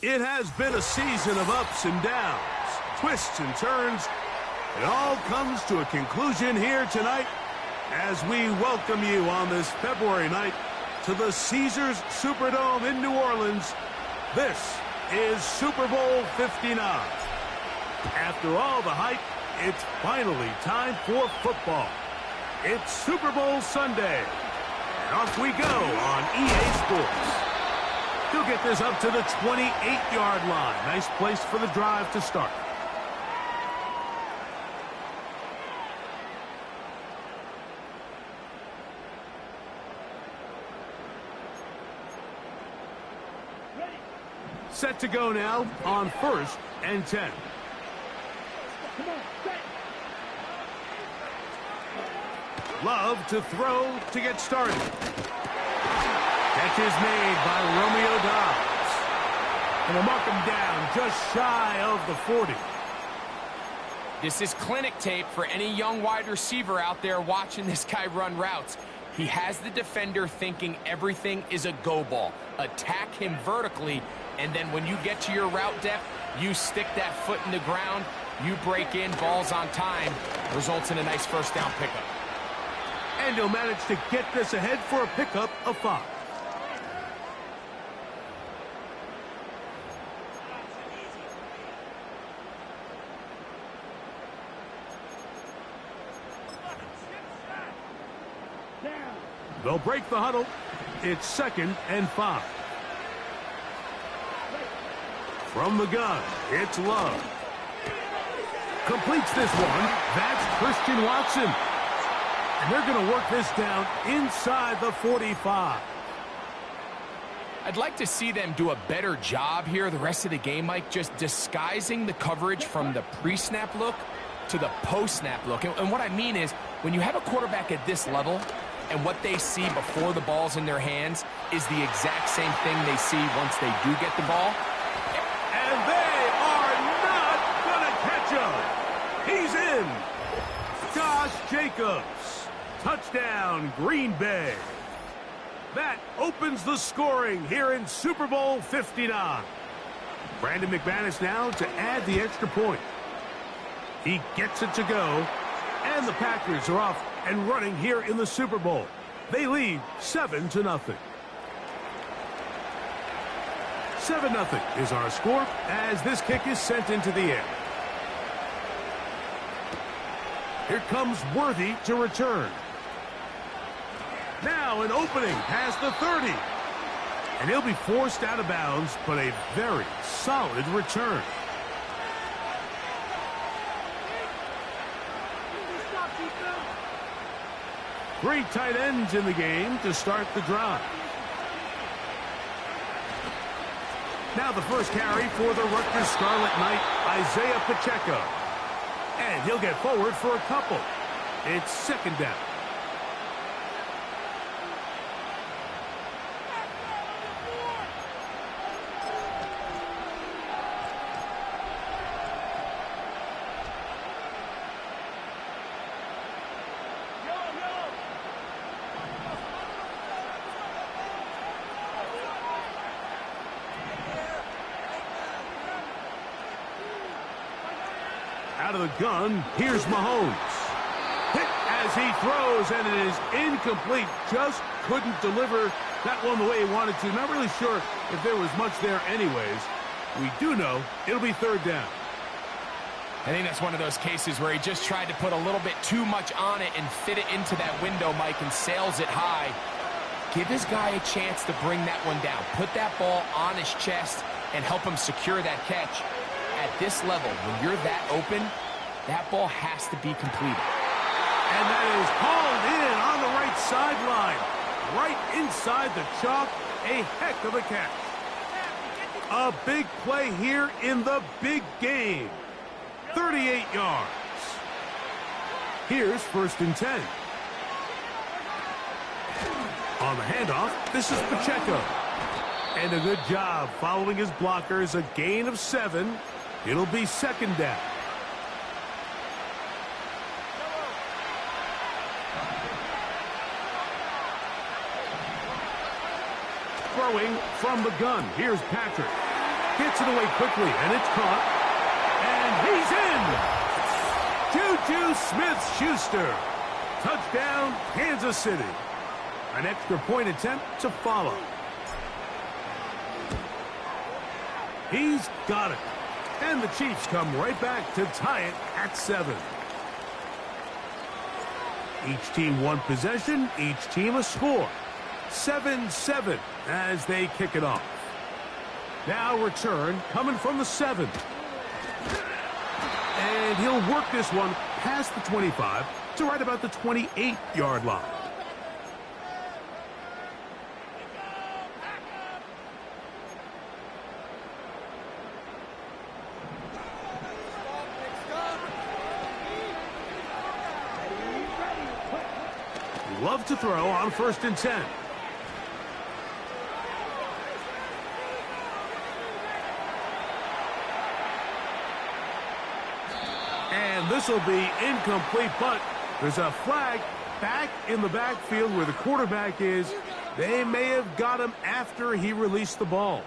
It has been a season of ups and downs, twists and turns. It all comes to a conclusion here tonight as we welcome you on this February night to the Caesars Superdome in New Orleans. This is Super Bowl 59. After all the hype, it's finally time for football. It's Super Bowl Sunday, and off we go on EA Sports. He'll get this up to the 28-yard line. Nice place for the drive to start. Set to go now on 1st and 10. Love to throw to get started. Catch is made by Romeo Dobbs. And they'll mark him down just shy of the 40. This is clinic tape for any young wide receiver out there watching this guy run routes. He has the defender thinking everything is a go ball. Attack him vertically, and then when you get to your route depth, you stick that foot in the ground, you break in, balls on time, results in a nice first down pickup. And he'll manage to get this ahead for a pickup of 5. They'll break the huddle. It's 2nd and 5. From the gun, it's Love. Completes this one. That's Christian Watson. And they're going to work this down inside the 45. I'd like to see them do a better job here the rest of the game, Mike, just disguising the coverage from the pre-snap look to the post-snap look. And what I mean is, when you have a quarterback at this level, and what they see before the ball's in their hands is the exact same thing they see once they do get the ball. And they are not going to catch him. He's in. Josh Jacobs. Touchdown, Green Bay. That opens the scoring here in Super Bowl 59. Brandon McManus now to add the extra point. He gets it to go, and the Packers are off and running here in the Super Bowl. They lead 7-0. 7-0 is our score as this kick is sent into the air. Here comes Worthy to return. Now an opening past the 30. And he'll be forced out of bounds, but a very solid return. Three tight ends in the game to start the drive. Now the first carry for the Rutgers Scarlet Knight, Isaiah Pacheco. And he'll get forward for a couple. It's 2nd down. Out of the gun, here's Mahomes. Hit as he throws, and it is incomplete. Just couldn't deliver that one the way he wanted to. Not really sure if there was much there anyways. We do know it'll be 3rd down. I think that's one of those cases where he just tried to put a little bit too much on it and fit it into that window, Mike, and sails it high. Give his guy a chance to bring that one down. Put that ball on his chest and help him secure that catch. At this level, when you're that open, that ball has to be completed. And that is hauled in on the right sideline. Right inside the chalk. A heck of a catch. A big play here in the big game. 38 yards. Here's 1st and 10. On the handoff, this is Pacheco. And a good job following his blockers. A gain of 7. It'll be 2nd down. Throwing from the gun. Here's Patrick. Gets it away quickly, and it's caught. And he's in! Juju Smith-Schuster. Touchdown, Kansas City. An extra point attempt to follow. He's got it. And the Chiefs come right back to tie it at 7. Each team one possession, each team a score. 7-7 as they kick it off. Now return coming from the 7. And he'll work this one past the 25 to right about the 28-yard line. Love to throw on 1st and 10. And this will be incomplete, but there's a flag back in the backfield where the quarterback is. They may have got him after he released the ball.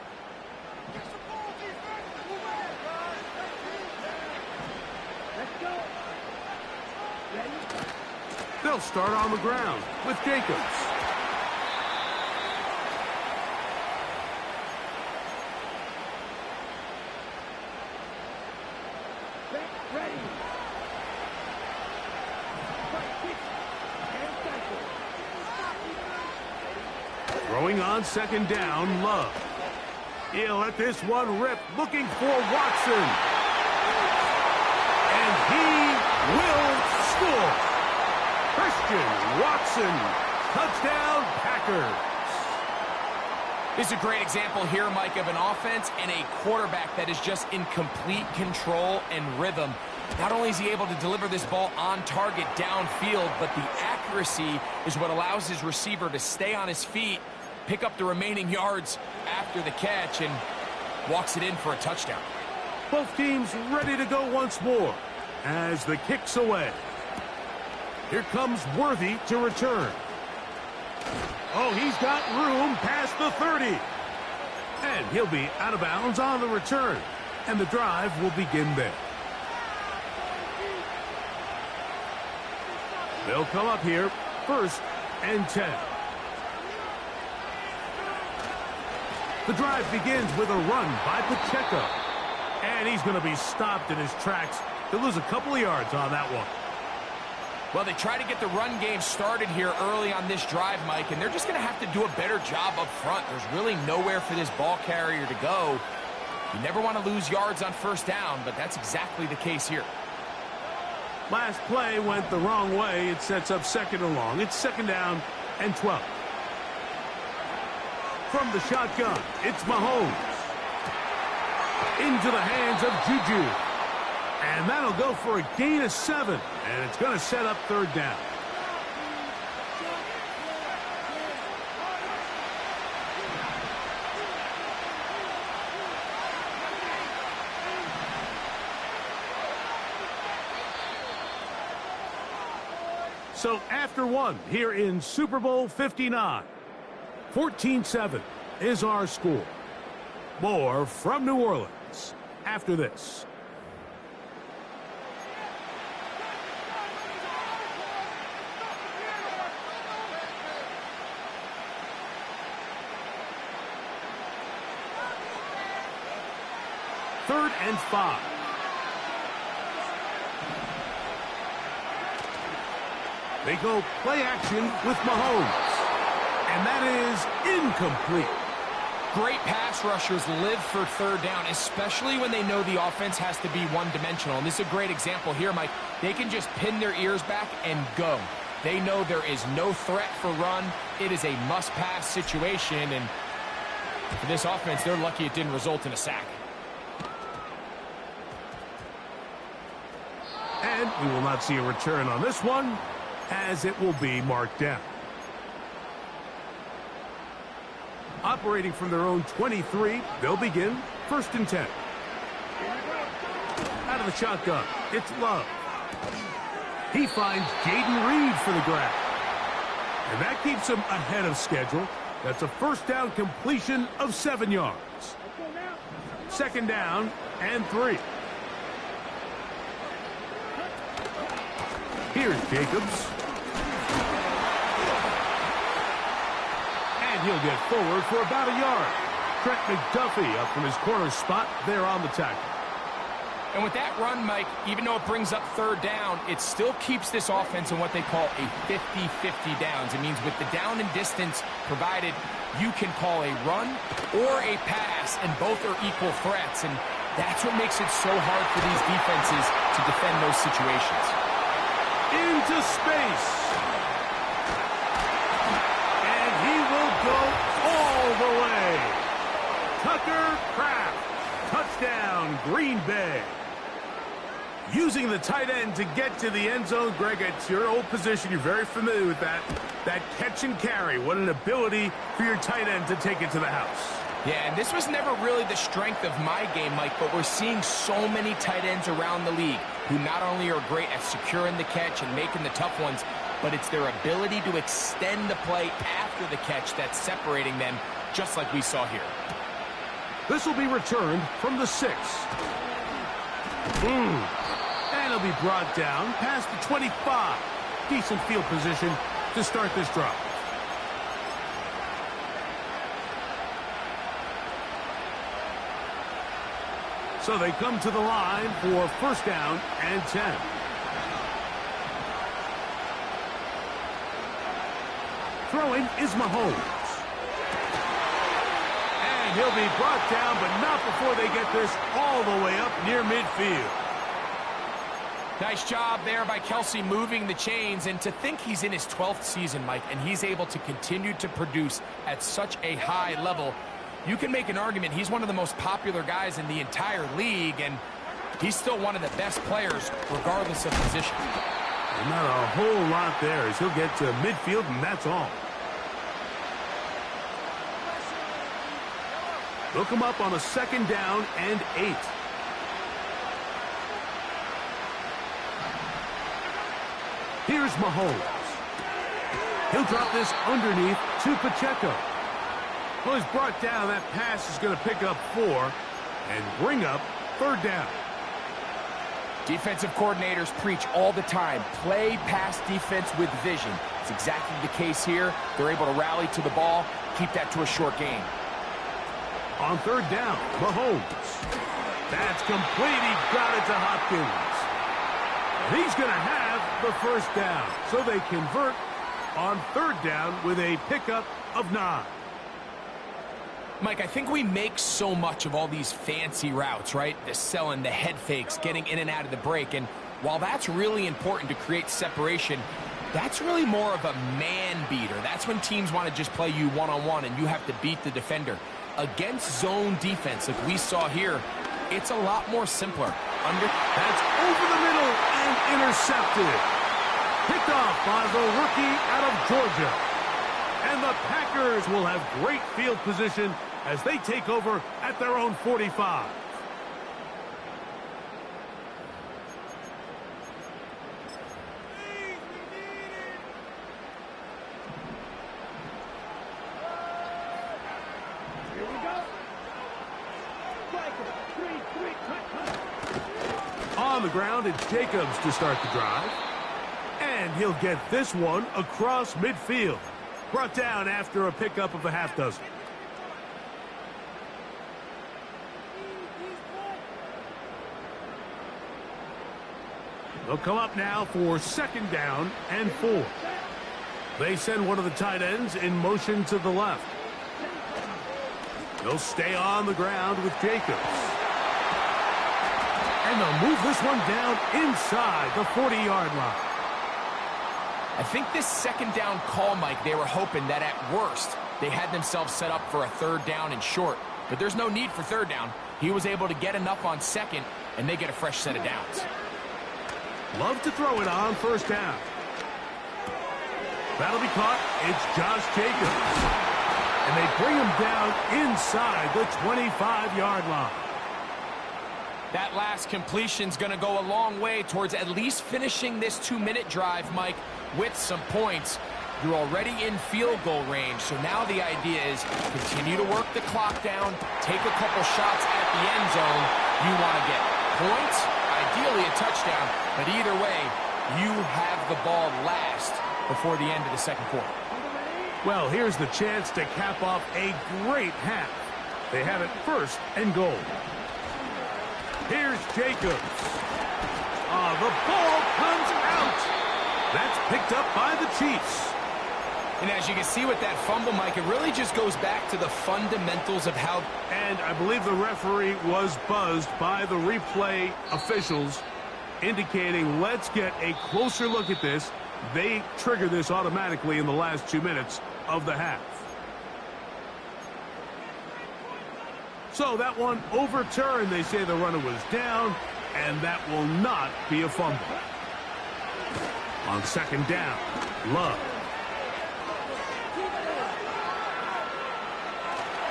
They'll start on the ground with Jacobs. Throwing on 2nd down, Love. He'll let this one rip, looking for Watson. And he will score. Christian Watson, touchdown Packers. This is a great example here, Mike, of an offense and a quarterback that is just in complete control and rhythm. Not only is he able to deliver this ball on target downfield, but the accuracy is what allows his receiver to stay on his feet, pick up the remaining yards after the catch, and walks it in for a touchdown. Both teams ready to go once more as the kick's away. Here comes Worthy to return. Oh, he's got room past the 30. And he'll be out of bounds on the return. And the drive will begin there. They'll come up here, 1st and 10. The drive begins with a run by Pacheco. And he's going to be stopped in his tracks. He'll lose a couple of yards on that one. Well, they try to get the run game started here early on this drive, Mike, and they're just going to have to do a better job up front. There's really nowhere for this ball carrier to go. You never want to lose yards on 1st down, but that's exactly the case here. Last play went the wrong way. It sets up 2nd and long. It's 2nd down and 12. From the shotgun, it's Mahomes. Into the hands of Juju. And that'll go for a gain of 7. And it's going to set up 3rd down. So after one here in Super Bowl 59, 14-7 is our score. More from New Orleans after this. Third and 5. They go play action with Mahomes. And that is incomplete. Great pass rushers live for 3rd down, especially when they know the offense has to be one-dimensional. And this is a great example here, Mike. They can just pin their ears back and go. They know there is no threat for run. It is a must-pass situation. And for this offense, they're lucky it didn't result in a sack. And we will not see a return on this one, as it will be marked down. Operating from their own 23, they'll begin 1st and 10. Out of the shotgun, it's Love. He finds Jaden Reed for the grab. And that keeps him ahead of schedule. That's a 1st down completion of 7 yards. 2nd down and 3. Here's Jacobs. And he'll get forward for about a yard. Trent McDuffie up from his corner spot there on the tackle. And with that run, Mike, even though it brings up 3rd down, it still keeps this offense in what they call a 50-50 downs. It means with the down and distance provided, you can call a run or a pass, and both are equal threats. And that's what makes it so hard for these defenses to defend those situations. Into space. And he will go all the way. Tucker Kraft. Touchdown, Green Bay. Using the tight end to get to the end zone, Greg, it's your old position. You're very familiar with that. That catch and carry. What an ability for your tight end to take it to the house. Yeah, and this was never really the strength of my game, Mike, but we're seeing so many tight ends around the league who not only are great at securing the catch and making the tough ones, but it's their ability to extend the play after the catch that's separating them, just like we saw here. This will be returned from the 6. And it'll be brought down past the 25. Decent field position to start this drive. So they come to the line for 1st down and 10. Throwing is Mahomes. And he'll be brought down, but not before they get this all the way up near midfield. Nice job there by Kelsey moving the chains, and to think he's in his 12th season, Mike, and he's able to continue to produce at such a high level. You can make an argument he's one of the most popular guys in the entire league, and he's still one of the best players regardless of position. And not a whole lot there as he'll get to midfield, and that's all. They'll come up on a 2nd down and 8. Here's Mahomes. He'll drop this underneath to Pacheco. Well, he's brought down. That pass is going to pick up 4 and bring up 3rd down. Defensive coordinators preach all the time, play pass defense with vision. It's exactly the case here. They're able to rally to the ball, keep that to a short game. On 3rd down, Mahomes. That's complete. He got it to Hopkins. And he's going to have the 1st down. So they convert on 3rd down with a pickup of 9. Mike, I think we make so much of all these fancy routes, right? The selling, the head fakes, getting in and out of the break. And while that's really important to create separation, that's really more of a man beater. That's when teams want to just play you one-on-one and you have to beat the defender. Against zone defense, like we saw here, it's a lot more simpler. That's over the middle and intercepted. Picked off by the rookie out of Georgia. And the Packers will have great field position as they take over at their own 45. Here we go. On the ground, it's Jacobs to start the drive. And he'll get this one across midfield. Brought down after a pickup of a half dozen. They'll come up now for 2nd down and 4. They send one of the tight ends in motion to the left. They'll stay on the ground with Jacobs. And they'll move this one down inside the 40-yard line. I think this 2nd down call, Mike, they were hoping that at worst they had themselves set up for a 3rd down and short. But there's no need for 3rd down. He was able to get enough on 2nd, and they get a fresh set of downs. Love to throw it on 1st down. That'll be caught. It's Josh Jacobs. And they bring him down inside the 25-yard line. That last completion's going to go a long way towards at least finishing this 2-minute drive, Mike, with some points. You're already in field goal range, so now the idea is continue to work the clock down, take a couple shots at the end zone. You want to get points, ideally a touchdown, but either way, you have the ball last before the end of the second quarter. Well, here's the chance to cap off a great half. They have it first and goal. Here's Jacobs. The ball comes out. That's picked up by the Chiefs. And as you can see with that fumble, Mike, it really just goes back to the fundamentals of how... And I believe the referee was buzzed by the replay officials, indicating let's get a closer look at this. They trigger this automatically in the last 2 minutes of the half. So that one overturned. They say the runner was down, and that will not be a fumble. On second down, Love.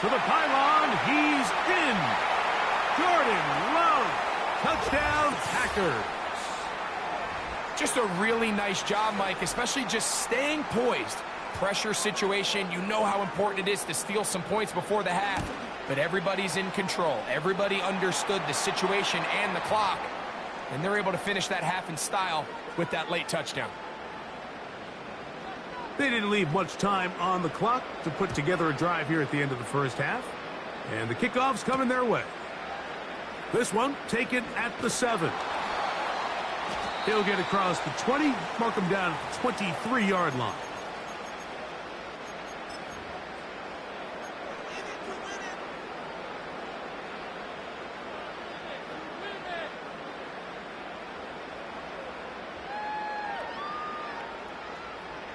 To the pylon, he's in. Jordan Love, touchdown Packers. Just a really nice job, Mike, especially just staying poised. Pressure situation, you know how important it is to steal some points before the half, but everybody's in control. Everybody understood the situation and the clock, and they're able to finish that half in style with that late touchdown. They didn't leave much time on the clock to put together a drive here at the end of the first half, and the kickoff's coming their way. This one taken at the 7. He'll get across the 20, mark him down at the 23-yard line.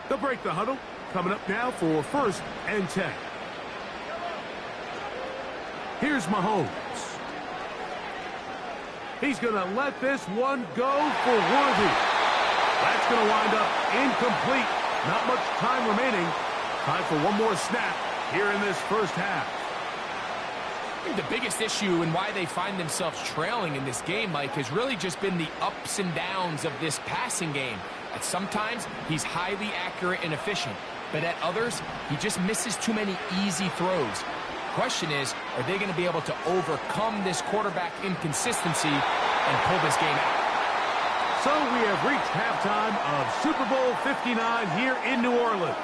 They'll break the huddle. Coming up now for first and 10. Here's Mahomes. He's going to let this one go for Worthy. That's going to wind up incomplete. Not much time remaining. Time for one more snap here in this first half. I think the biggest issue and why they find themselves trailing in this game, Mike, has really just been the ups and downs of this passing game. At sometimes, he's highly accurate and efficient, but at others, he just misses too many easy throws. Question is, are they going to be able to overcome this quarterback inconsistency and pull this game out? So we have reached halftime of Super Bowl 59 here in New Orleans.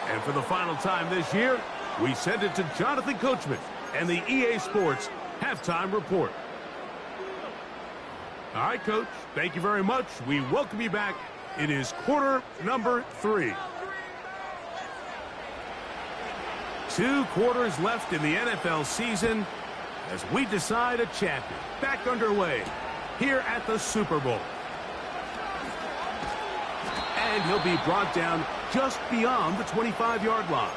And for the final time this year, we send it to Jonathan Coachman and the EA Sports Halftime Report. All right, Coach, thank you very much. We welcome you back. It is quarter number 3. 2 quarters left in the NFL season as we decide a champion. Back underway here at the Super Bowl. And he'll be brought down just beyond the 25-yard line.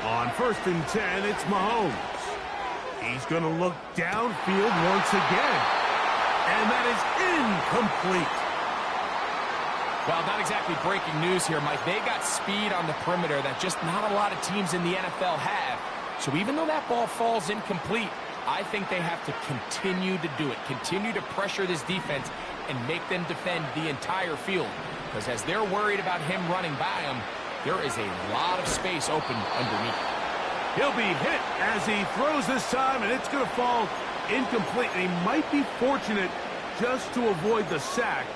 On first and 10, it's Mahomes. He's going to look downfield once again. And that is incomplete. Well, not exactly breaking news here, Mike. They got speed on the perimeter that just not a lot of teams in the NFL have. So even though that ball falls incomplete, I think they have to continue to do it. Continue to pressure this defense and make them defend the entire field. Because as they're worried about him running by them, there is a lot of space open underneath. He'll be hit as he throws this time, and it's going to fall incomplete. And he might be fortunate just to avoid the sack,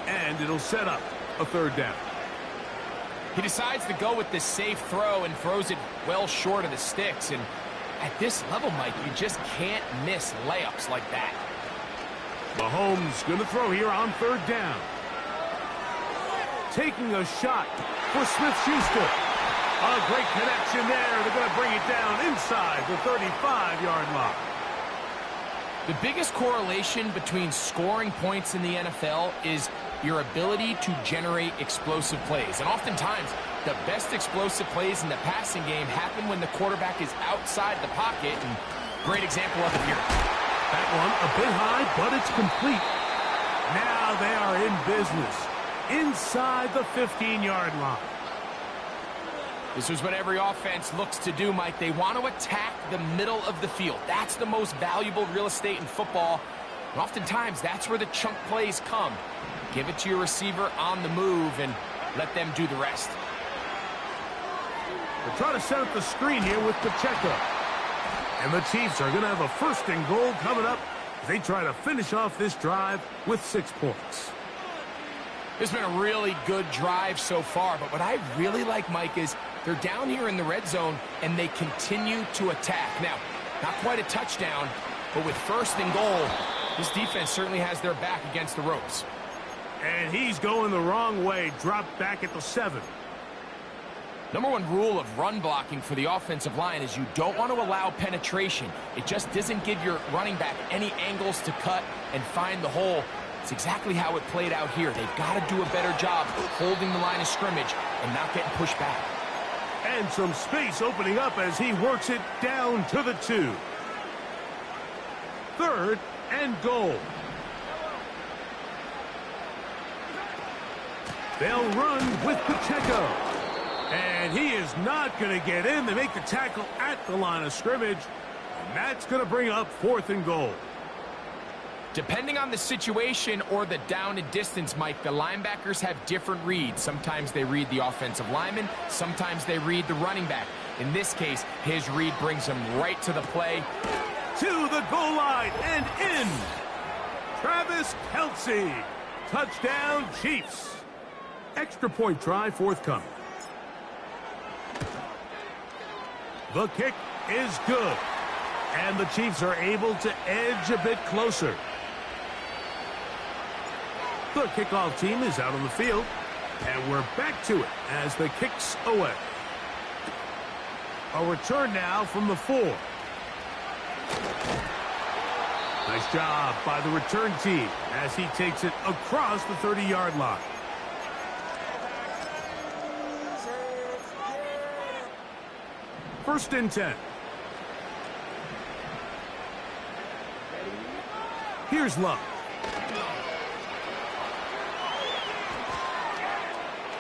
and it'll set up a third down. He decides to go with this safe throw and throws it well short of the sticks. And at this level, Mike, you just can't miss layups like that. Mahomes going to throw here on third down. Taking a shot for Smith-Schuster. A great connection there. They're going to bring it down inside the 35-yard line. The biggest correlation between scoring points in the NFL is your ability to generate explosive plays. And oftentimes, the best explosive plays in the passing game happen when the quarterback is outside the pocket. And great example of it here. That one a bit high, but it's complete. Now they are in business inside the 15-yard line. This is what every offense looks to do, Mike. They want to attack the middle of the field. That's the most valuable real estate in football. And oftentimes, that's where the chunk plays come. Give it to your receiver on the move and let them do the rest. They're trying to set up the screen here with Pacheco. And the Chiefs are going to have a 1st and goal coming up as they try to finish off this drive with 6 points. It's been a really good drive so far, but what I really like, Mike, is they're down here in the red zone, and they continue to attack. Now, not quite a touchdown, but with 1st and goal, this defense certainly has their back against the ropes. And he's going the wrong way, dropped back at the 7. Number 1 rule of run blocking for the offensive line is you don't want to allow penetration. It just doesn't give your running back any angles to cut and find the hole. It's exactly how it played out here. They've got to do a better job holding the line of scrimmage and not getting pushed back. And some space opening up as he works it down to the 2. 3rd and goal. They'll run with Pacheco. And he is not going to get in. They make the tackle at the line of scrimmage. And that's going to bring up 4th and goal. Depending on the situation or the down and distance, Mike, the linebackers have different reads. Sometimes they read the offensive lineman. Sometimes they read the running back. In this case, his read brings him right to the play. To the goal line and in. Travis Kelce. Touchdown, Chiefs. Extra point try forthcoming. The kick is good. And the Chiefs are able to edge a bit closer. The kickoff team is out on the field. And we're back to it as the kick's away. A return now from the 4. Nice job by the return team as he takes it across the 30-yard line. First and 10. Here's Love.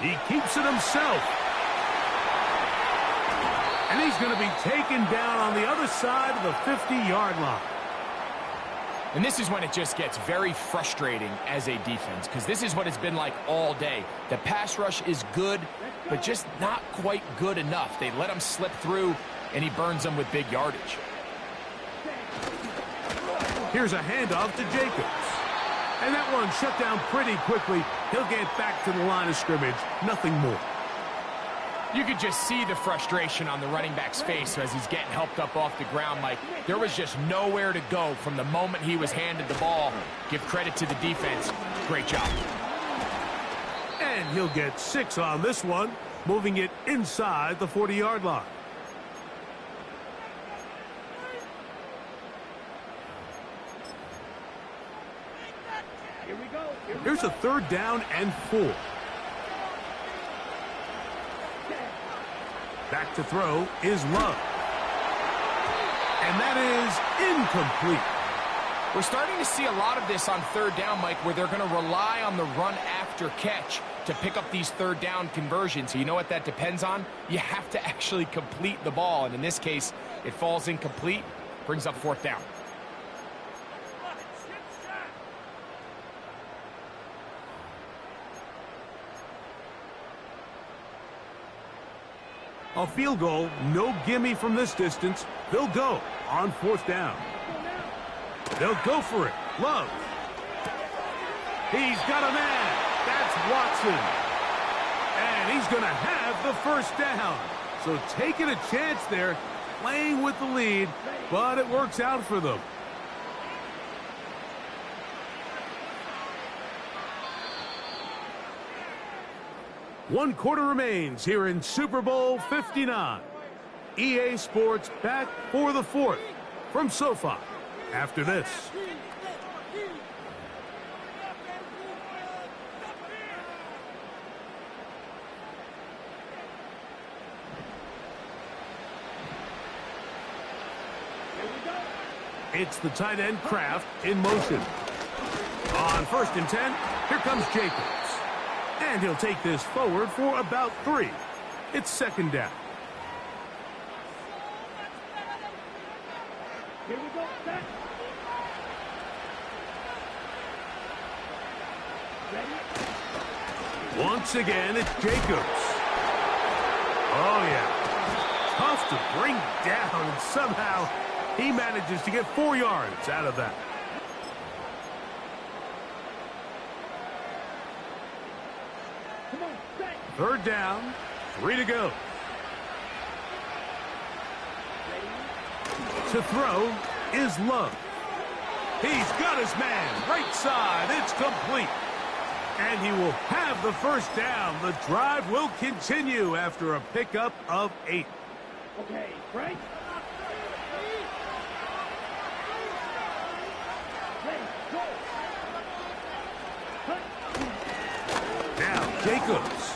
He keeps it himself. And he's going to be taken down on the other side of the 50-yard line. And this is when it just gets very frustrating as a defense, because this is what it's been like all day. The pass rush is good, but just not quite good enough. They let him slip through, and he burns them with big yardage. Here's a handoff to Jacobs. And that one shut down pretty quickly. He'll get back to the line of scrimmage. Nothing more. You could just see the frustration on the running back's face as he's getting helped up off the ground, Mike. There was just nowhere to go from the moment he was handed the ball. Give credit to the defense. Great job. And he'll get 6 on this one, moving it inside the 40-yard line. Here's a 3rd down and 4. Back to throw is Love. And that is incomplete. We're starting to see a lot of this on 3rd down, Mike, where they're going to rely on the run after catch to pick up these 3rd down conversions. So you know what that depends on? You have to actually complete the ball. And in this case, it falls incomplete, brings up 4th down. A field goal, no gimme from this distance. They'll go on 4th down. They'll go for it. Love. He's got a man. That's Watson. And he's going to have the 1st down. So taking a chance there, playing with the lead, but it works out for them. One quarter remains here in Super Bowl 59. EA Sports back for the 4th from SoFi after this. It's the tight end Kraft in motion. On 1st and 10, here comes Jacobs. And he'll take this forward for about 3. It's second down. Here we go. Set. Ready? Once again, it's Jacobs. Oh, yeah. Tough to bring down, and somehow he manages to get 4 yards out of that. Come on, set. Third down, 3 to go. To throw is Love. He's got his man, right side, it's complete. And he will have the first down. The drive will continue after a pickup of 8. Okay, right? Ready, go. Now Jacobs.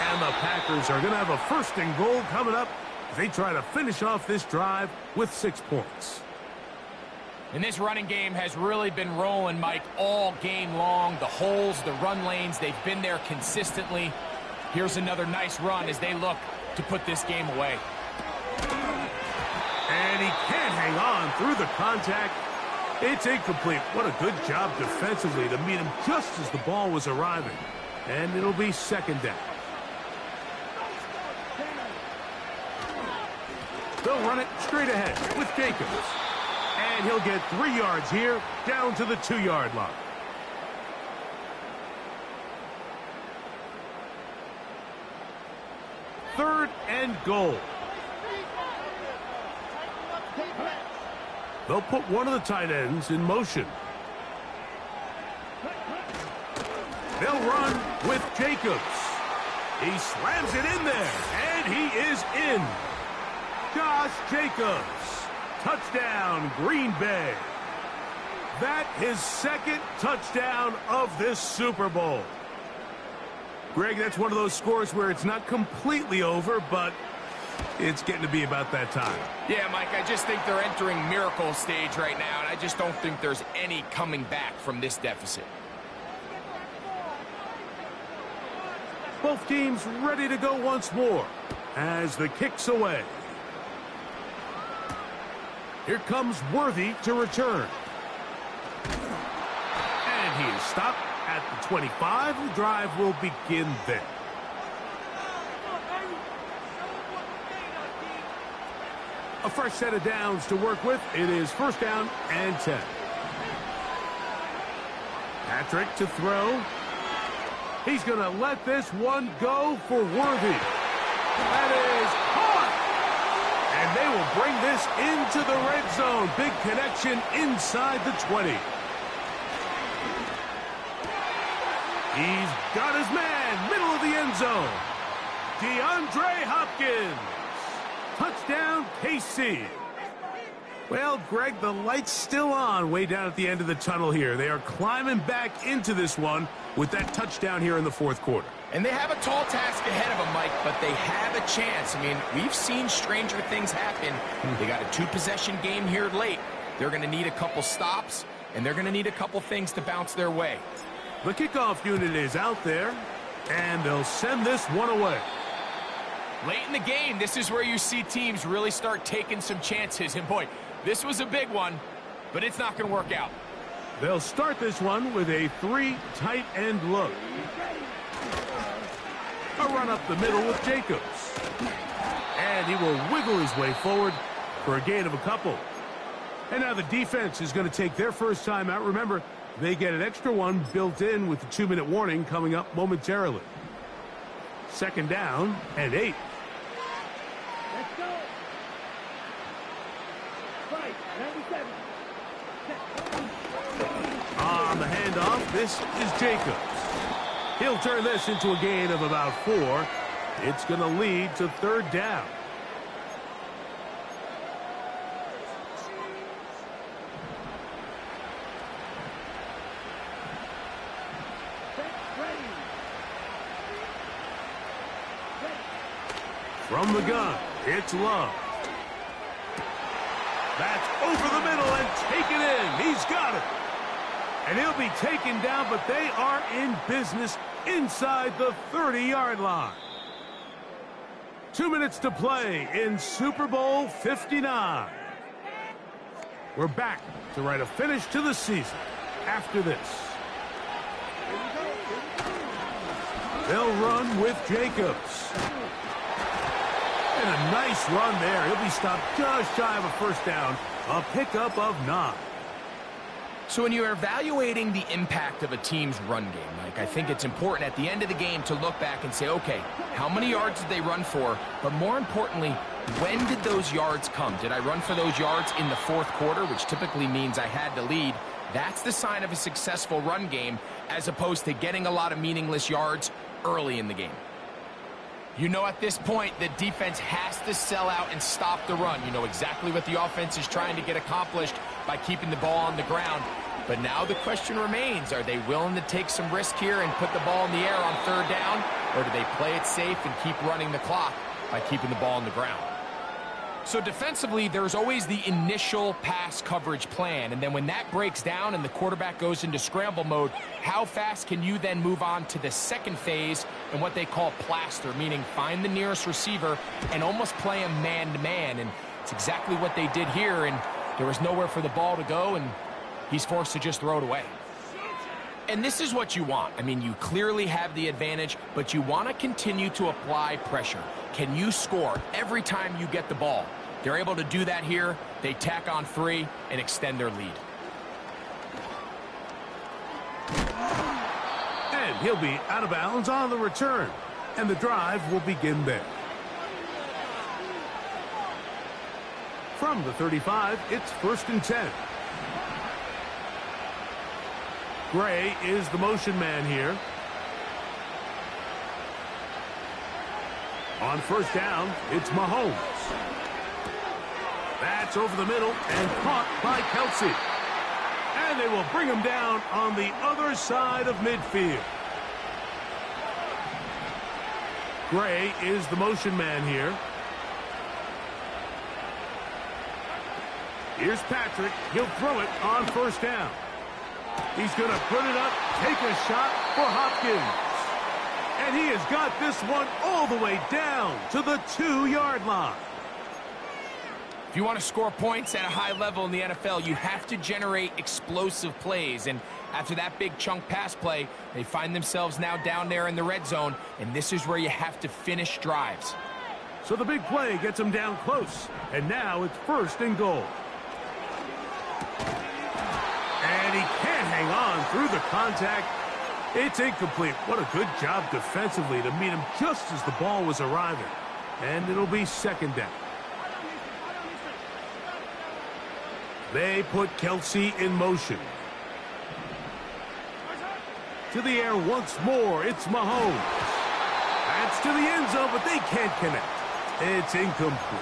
And the Packers are going to have a first and goal coming up. They try to finish off this drive with 6 points. And this running game has really been rolling, Mike, all game long. The holes, the run lanes, they've been there consistently. Here's another nice run as they look to put this game away. And he can't hang on through the contact. It's incomplete. What a good job defensively to meet him just as the ball was arriving. And it'll be second down. They'll run it straight ahead with Jacobs. And he'll get 3 yards here, down to the 2-yard line. Third and goal. They'll put one of the tight ends in motion. They'll run with Jacobs. He slams it in there, and he is in. Josh Jacobs. Touchdown, Green Bay. That his second touchdown of this Super Bowl. Greg, that's one of those scores where it's not completely over, but it's getting to be about that time. Yeah, Mike, I just think they're entering miracle stage right now, and I just don't think there's any coming back from this deficit. Both teams ready to go once more as the kick's away. Here comes Worthy to return. And he is stopped at the 25. The drive will begin there. A fresh set of downs to work with. It is first down and 10. Patrick to throw. He's going to let this one go for Worthy. That is caught. And they will bring this into the red zone. Big connection inside the 20. He's got his man, middle of the end zone. DeAndre Hopkins. Touchdown, KC. Well, Greg, the light's still on way down at the end of the tunnel here. They are climbing back into this one with that touchdown here in the fourth quarter. And they have a tall task ahead of them, Mike, but they have a chance. I mean, we've seen stranger things happen. They got a 2-possession game here late. They're going to need a couple stops, and they're going to need a couple things to bounce their way. The kickoff unit is out there, and they'll send this one away. Late in the game, this is where you see teams really start taking some chances. And, boy, this was a big one, but it's not going to work out. They'll start this one with a 3 tight end look. A run up the middle with Jacobs. And he will wiggle his way forward for a gain of a couple. And now the defense is going to take their first time out. Remember, they get an extra one built in with the 2-minute warning coming up momentarily. Second down and 8. Let's go. Right, 97. On the handoff, this is Jacobs. He'll turn this into a gain of about 4. It's going to lead to third down. From the gun, it's Love. That's over the middle and taken in. He's got it. And he'll be taken down, but they are in business inside the 30-yard line. 2 minutes to play in Super Bowl 59. We're back to write a finish to the season after this. They'll run with Jacobs. And a nice run there. He'll be stopped just shy of a first down. A pickup of 9. So when you're evaluating the impact of a team's run game, Mike, I think it's important at the end of the game to look back and say, okay, how many yards did they run for? But more importantly, when did those yards come? Did I run for those yards in the fourth quarter, which typically means I had to lead? That's the sign of a successful run game, as opposed to getting a lot of meaningless yards early in the game. You know at this point the defense has to sell out and stop the run. You know exactly what the offense is trying to get accomplished by keeping the ball on the ground. But now the question remains, are they willing to take some risk here and put the ball in the air on third down? Or do they play it safe and keep running the clock by keeping the ball on the ground? So defensively, there's always the initial pass coverage plan. And then when that breaks down and the quarterback goes into scramble mode, how fast can you then move on to the second phase and what they call plaster, meaning find the nearest receiver and almost play him man-to-man. And it's exactly what they did here, and there was nowhere for the ball to go, and he's forced to just throw it away. And this is what you want. I mean, you clearly have the advantage, but you want to continue to apply pressure. Can you score every time you get the ball? They're able to do that here. They tack on 3 and extend their lead. And he'll be out of bounds on the return. And the drive will begin there. From the 35, it's 1st and 10. Gray is the motion man here. On first down, it's Mahomes. That's over the middle and caught by Kelsey. And they will bring him down on the other side of midfield. Gray is the motion man here. Here's Patrick. He'll throw it on first down. He's going to put it up, take a shot for Hopkins. And he has got this one all the way down to the 2-yard line. If you want to score points at a high level in the NFL, you have to generate explosive plays. And after that big chunk pass play, they find themselves now down there in the red zone. And this is where you have to finish drives. So the big play gets him down close. And now it's 1st and goal. And he can't hang on through the contact. It's incomplete. What a good job defensively to meet him just as the ball was arriving. And it'll be 2nd down. They put Kelsey in motion. To the air once more. It's Mahomes. That's to the end zone, but they can't connect. It's incomplete.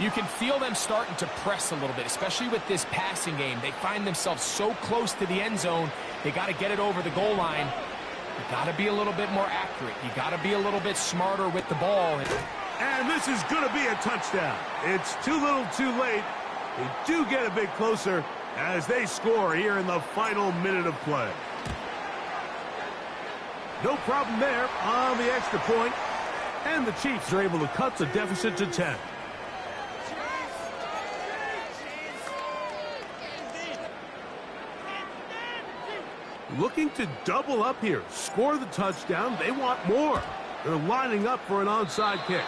You can feel them starting to press a little bit, especially with this passing game. They find themselves so close to the end zone, they got to get it over the goal line. You got to be a little bit more accurate. You got to be a little bit smarter with the ball. And this is going to be a touchdown. It's too little too late. They do get a bit closer as they score here in the final minute of play. No problem there on the extra point. And the Chiefs are able to cut the deficit to 10. Looking to double up here. Score the touchdown. They want more. They're lining up for an onside kick.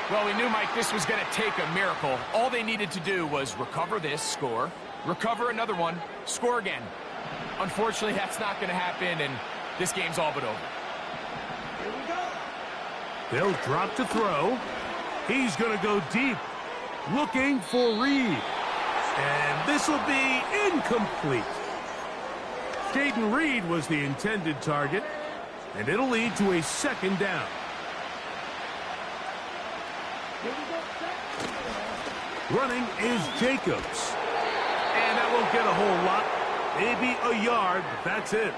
Well, we knew, Mike, this was going to take a miracle. All they needed to do was recover this, score, recover another one, score again. Unfortunately, that's not going to happen, and this game's all but over. Here we go. They'll drop to throw. He's going to go deep. Looking for Reed. And this will be incomplete. Jaden Reed was the intended target, and it'll lead to a 2nd down. Running is Jacobs. And that won't get a whole lot. Maybe a yard, but that's it.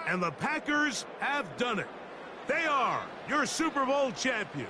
And the Packers have done it. They are your Super Bowl champions.